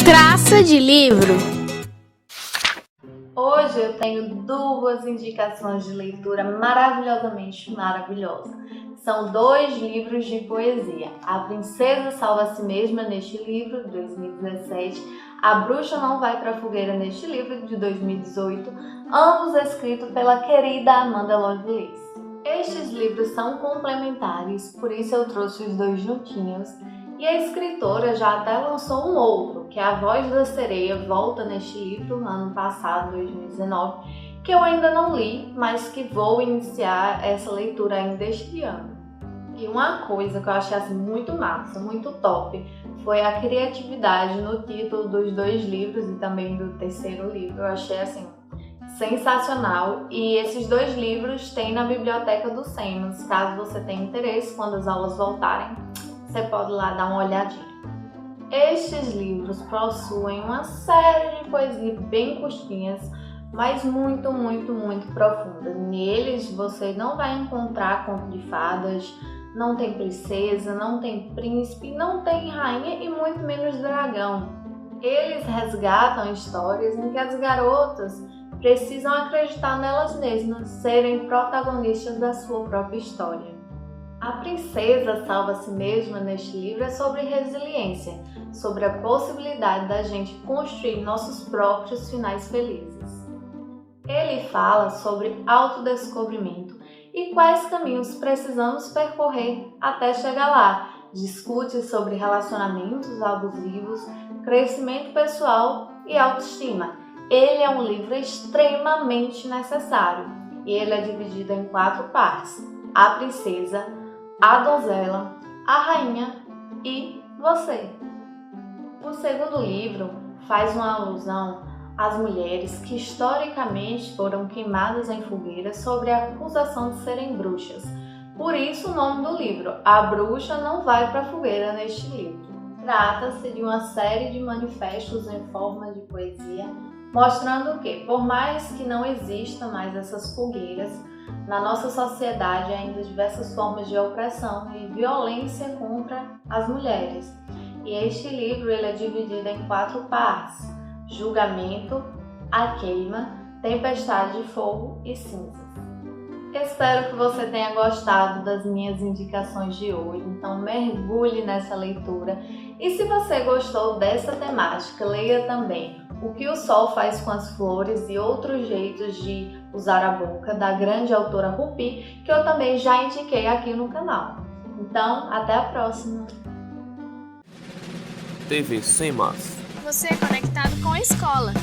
Graça de livro. Hoje eu tenho duas indicações de leitura maravilhosamente maravilhosas. São 2 livros de poesia. A Princesa Salva a Si Mesma, neste livro, de 2017. A Bruxa Não Vai Pra Fogueira, neste livro, de 2018. Ambos escritos pela querida Amanda Lovelace. Estes livros são complementares, por isso eu trouxe os 2 juntinhos. E a escritora já até lançou um outro, que é A Voz da Sereia, volta neste livro, ano passado, 2019, que eu ainda não li, mas que vou iniciar essa leitura ainda este ano. E uma coisa que eu achei assim, muito massa, muito top, foi a criatividade no título dos 2 livros e também do terceiro livro. Eu achei assim, sensacional. E esses 2 livros tem na biblioteca do SEMAS, caso você tenha interesse, quando as aulas voltarem. Você pode ir lá dar uma olhadinha. Estes livros possuem uma série de poesias bem curtinhas, mas muito profundas. Neles você não vai encontrar conto de fadas, não tem princesa, não tem príncipe, não tem rainha e muito menos dragão. Eles resgatam histórias em que as garotas precisam acreditar nelas mesmas, serem protagonistas da sua própria história. A Princesa Salva a Si Mesma, neste livro, é sobre resiliência, sobre a possibilidade da gente construir nossos próprios finais felizes. Ele fala sobre autodescobrimento e quais caminhos precisamos percorrer até chegar lá. Discute sobre relacionamentos abusivos, crescimento pessoal e autoestima. Ele é um livro extremamente necessário e ele é dividido em 4 partes: a princesa, a donzela, a rainha e você. O segundo livro faz uma alusão às mulheres que historicamente foram queimadas em fogueiras sob a acusação de serem bruxas. Por isso o nome do livro, A Bruxa Não Vai Pra Fogueira, neste livro. Trata-se de uma série de manifestos em forma de poesia, mostrando que, por mais que não existam mais essas fogueiras, na nossa sociedade ainda diversas formas de opressão e violência contra as mulheres. E este livro ele é dividido em 4 partes: julgamento, a queima, tempestade de fogo e cinzas. Espero que você tenha gostado das minhas indicações de hoje, então mergulhe nessa leitura. E se você gostou dessa temática, leia também O que o Sol Faz com as Flores e Outros Jeitos de Usar a Boca, da grande autora Rupi, que eu também já indiquei aqui no canal. Então, até a próxima! TV SEMAS. Você é conectado com a escola.